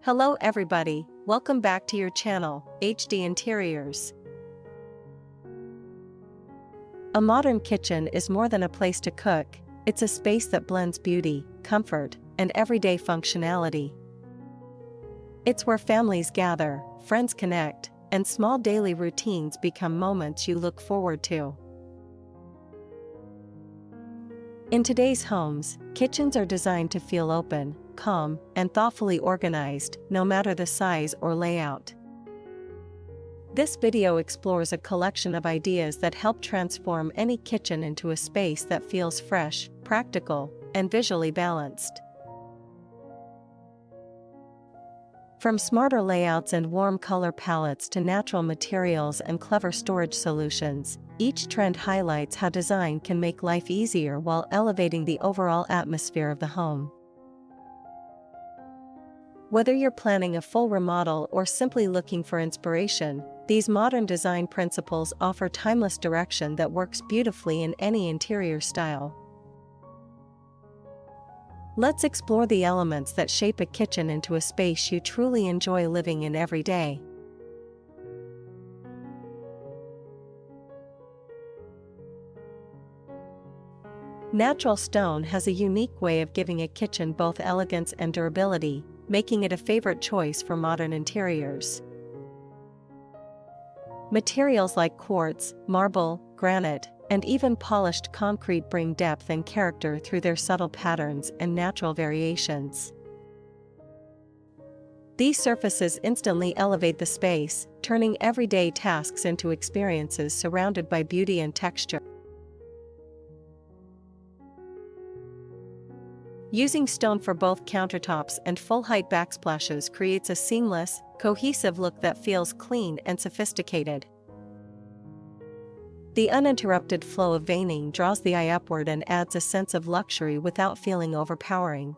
Hello everybody, welcome back to your channel, HD Interiors. A modern kitchen is more than a place to cook, it's a space that blends beauty, comfort, and everyday functionality. It's where families gather, friends connect, and small daily routines become moments you look forward to. In today's homes, kitchens are designed to feel open, calm, and thoughtfully organized, no matter the size or layout. This video explores a collection of ideas that help transform any kitchen into a space that feels fresh, practical, and visually balanced. From smarter layouts and warm color palettes to natural materials and clever storage solutions, each trend highlights how design can make life easier while elevating the overall atmosphere of the home. Whether you're planning a full remodel or simply looking for inspiration, these modern design principles offer timeless direction that works beautifully in any interior style. Let's explore the elements that shape a kitchen into a space you truly enjoy living in every day. Natural stone has a unique way of giving a kitchen both elegance and durability, making it a favorite choice for modern interiors. Materials like quartz, marble, granite, and even polished concrete bring depth and character through their subtle patterns and natural variations. These surfaces instantly elevate the space, turning everyday tasks into experiences surrounded by beauty and texture. Using stone for both countertops and full-height backsplashes creates a seamless, cohesive look that feels clean and sophisticated. The uninterrupted flow of veining draws the eye upward and adds a sense of luxury without feeling overpowering.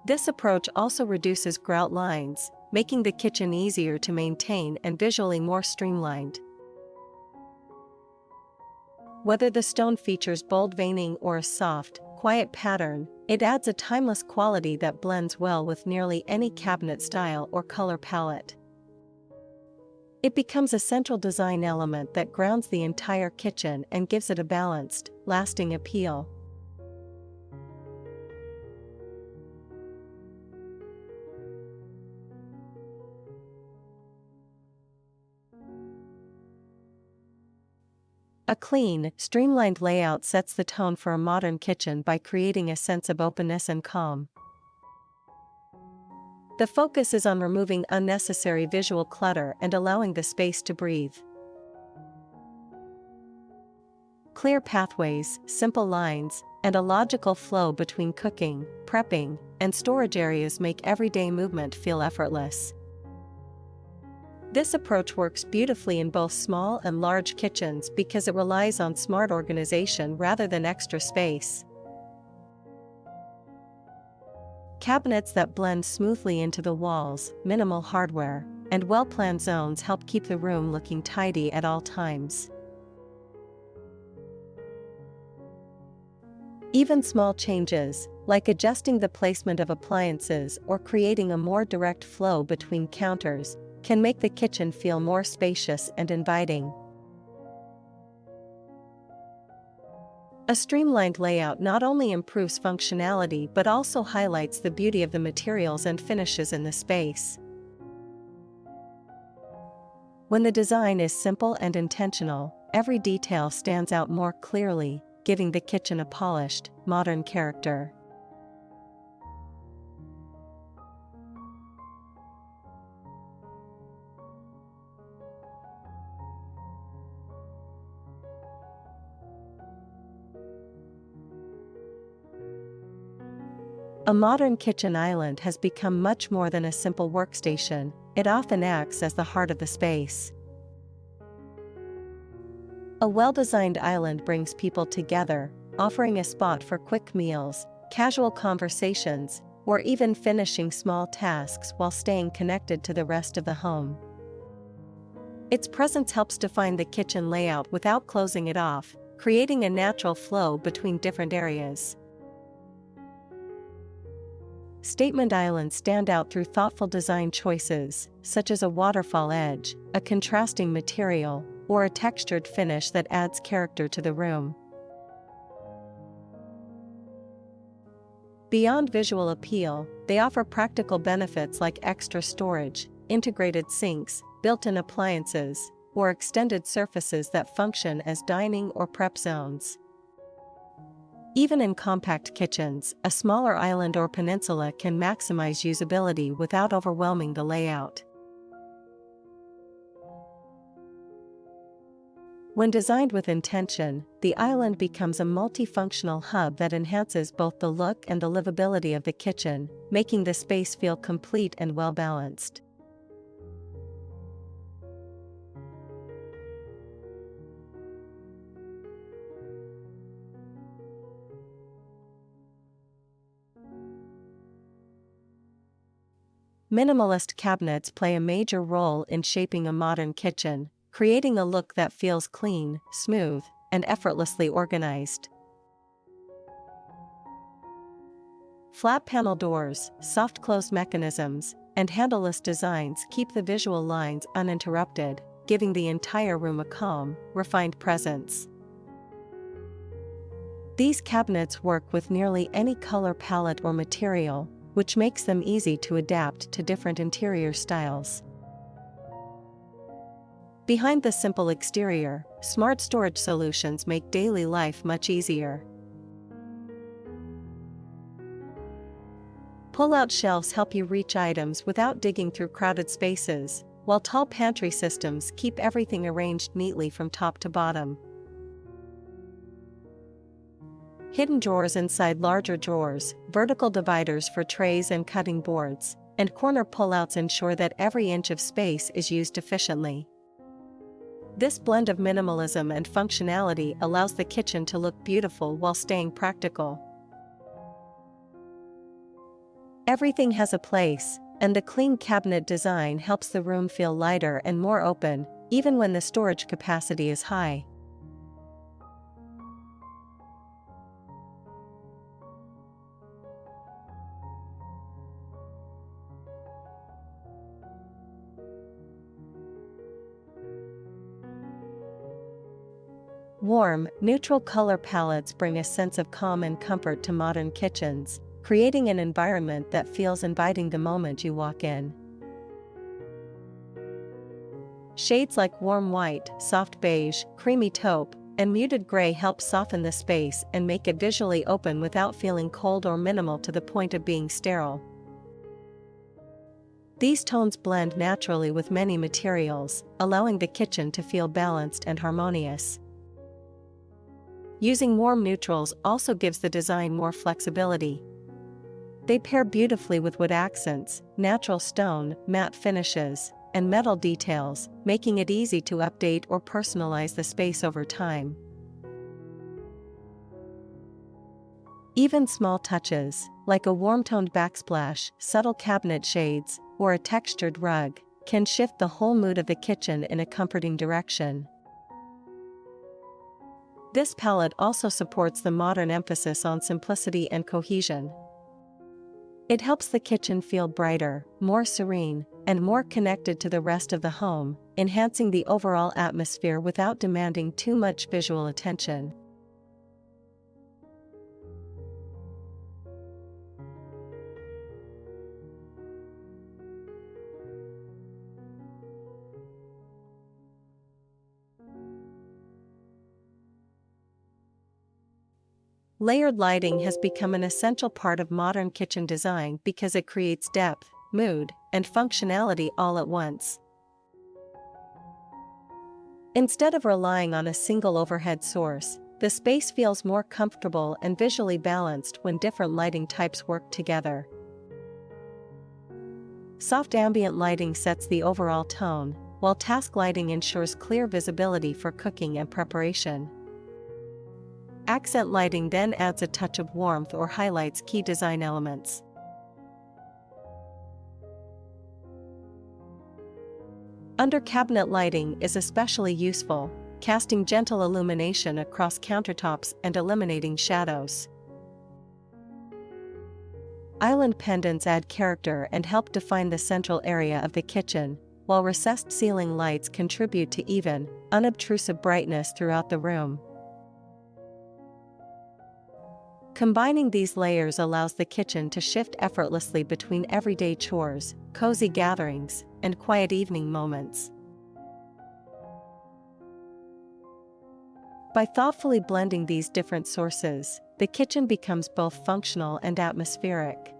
This approach also reduces grout lines, making the kitchen easier to maintain and visually more streamlined. Whether the stone features bold veining or a soft, quiet pattern, it adds a timeless quality that blends well with nearly any cabinet style or color palette. It becomes a central design element that grounds the entire kitchen and gives it a balanced, lasting appeal. A clean, streamlined layout sets the tone for a modern kitchen by creating a sense of openness and calm. The focus is on removing unnecessary visual clutter and allowing the space to breathe. Clear pathways, simple lines, and a logical flow between cooking, prepping, and storage areas make everyday movement feel effortless. This approach works beautifully in both small and large kitchens because it relies on smart organization rather than extra space. Cabinets that blend smoothly into the walls, minimal hardware, and well-planned zones help keep the room looking tidy at all times. Even small changes, like adjusting the placement of appliances or creating a more direct flow between counters, can make the kitchen feel more spacious and inviting. A streamlined layout not only improves functionality but also highlights the beauty of the materials and finishes in the space. When the design is simple and intentional, every detail stands out more clearly, giving the kitchen a polished, modern character. A modern kitchen island has become much more than a simple workstation, it often acts as the heart of the space. A well-designed island brings people together, offering a spot for quick meals, casual conversations, or even finishing small tasks while staying connected to the rest of the home. Its presence helps define the kitchen layout without closing it off, creating a natural flow between different areas. Statement islands stand out through thoughtful design choices, such as a waterfall edge, a contrasting material, or a textured finish that adds character to the room. Beyond visual appeal, they offer practical benefits like extra storage, integrated sinks, built-in appliances, or extended surfaces that function as dining or prep zones. Even in compact kitchens, a smaller island or peninsula can maximize usability without overwhelming the layout. When designed with intention, the island becomes a multifunctional hub that enhances both the look and the livability of the kitchen, making the space feel complete and well-balanced. Minimalist cabinets play a major role in shaping a modern kitchen, creating a look that feels clean, smooth, and effortlessly organized. Flat panel doors, soft close mechanisms, and handleless designs keep the visual lines uninterrupted, giving the entire room a calm, refined presence. These cabinets work with nearly any color palette or material, which makes them easy to adapt to different interior styles. Behind the simple exterior, smart storage solutions make daily life much easier. Pull-out shelves help you reach items without digging through crowded spaces, while tall pantry systems keep everything arranged neatly from top to bottom. Hidden drawers inside larger drawers, vertical dividers for trays and cutting boards, and corner pullouts ensure that every inch of space is used efficiently. This blend of minimalism and functionality allows the kitchen to look beautiful while staying practical. Everything has a place, and the clean cabinet design helps the room feel lighter and more open, even when the storage capacity is high. Warm, neutral color palettes bring a sense of calm and comfort to modern kitchens, creating an environment that feels inviting the moment you walk in. Shades like warm white, soft beige, creamy taupe, and muted gray help soften the space and make it visually open without feeling cold or minimal to the point of being sterile. These tones blend naturally with many materials, allowing the kitchen to feel balanced and harmonious. Using warm neutrals also gives the design more flexibility. They pair beautifully with wood accents, natural stone, matte finishes, and metal details, making it easy to update or personalize the space over time. Even small touches, like a warm-toned backsplash, subtle cabinet shades, or a textured rug, can shift the whole mood of the kitchen in a comforting direction. This palette also supports the modern emphasis on simplicity and cohesion. It helps the kitchen feel brighter, more serene, and more connected to the rest of the home, enhancing the overall atmosphere without demanding too much visual attention. Layered lighting has become an essential part of modern kitchen design because it creates depth, mood, and functionality all at once. Instead of relying on a single overhead source, the space feels more comfortable and visually balanced when different lighting types work together. Soft ambient lighting sets the overall tone, while task lighting ensures clear visibility for cooking and preparation. Accent lighting then adds a touch of warmth or highlights key design elements. Under cabinet lighting is especially useful, casting gentle illumination across countertops and eliminating shadows. Island pendants add character and help define the central area of the kitchen, while recessed ceiling lights contribute to even, unobtrusive brightness throughout the room. Combining these layers allows the kitchen to shift effortlessly between everyday chores, cozy gatherings, and quiet evening moments. By thoughtfully blending these different sources, the kitchen becomes both functional and atmospheric.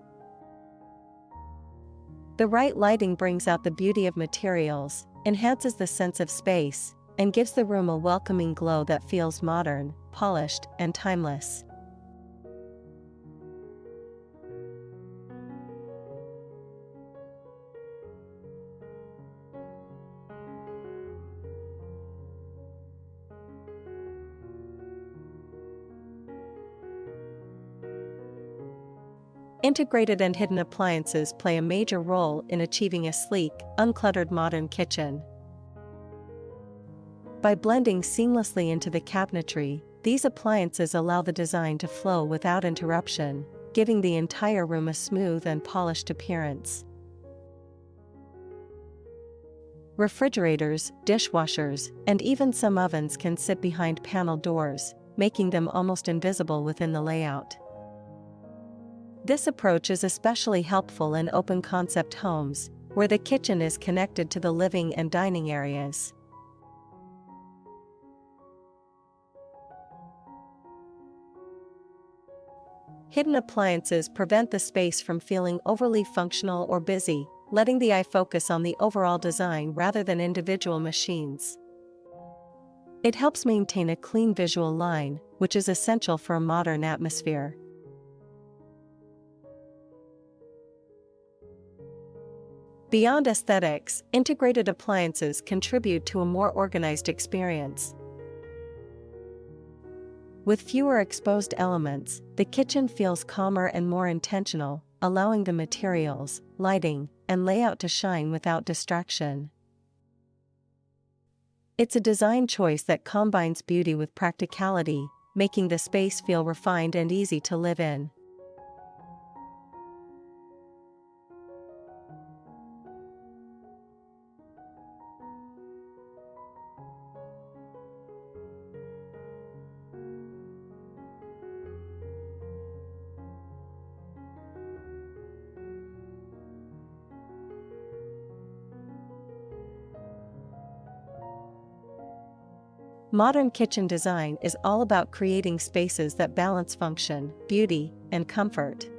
The right lighting brings out the beauty of materials, enhances the sense of space, and gives the room a welcoming glow that feels modern, polished, and timeless. Integrated and hidden appliances play a major role in achieving a sleek, uncluttered modern kitchen. By blending seamlessly into the cabinetry, these appliances allow the design to flow without interruption, giving the entire room a smooth and polished appearance. Refrigerators, dishwashers, and even some ovens can sit behind panel doors, making them almost invisible within the layout. This approach is especially helpful in open-concept homes, where the kitchen is connected to the living and dining areas. Hidden appliances prevent the space from feeling overly functional or busy, letting the eye focus on the overall design rather than individual machines. It helps maintain a clean visual line, which is essential for a modern atmosphere. Beyond aesthetics, integrated appliances contribute to a more organized experience. With fewer exposed elements, the kitchen feels calmer and more intentional, allowing the materials, lighting, and layout to shine without distraction. It's a design choice that combines beauty with practicality, making the space feel refined and easy to live in. Modern kitchen design is all about creating spaces that balance function, beauty, and comfort.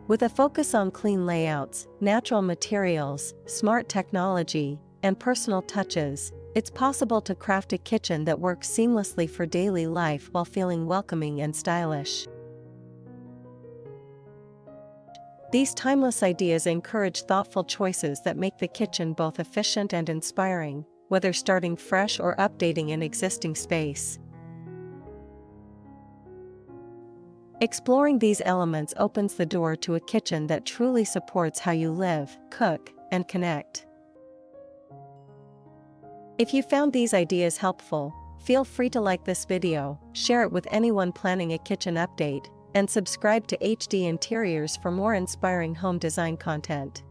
With a focus on clean layouts, natural materials, smart technology, and personal touches, it's possible to craft a kitchen that works seamlessly for daily life while feeling welcoming and stylish. These timeless ideas encourage thoughtful choices that make the kitchen both efficient and inspiring, whether starting fresh or updating an existing space. Exploring these elements opens the door to a kitchen that truly supports how you live, cook, and connect. If you found these ideas helpful, feel free to like this video, share it with anyone planning a kitchen update, and subscribe to HD Interiors for more inspiring home design content.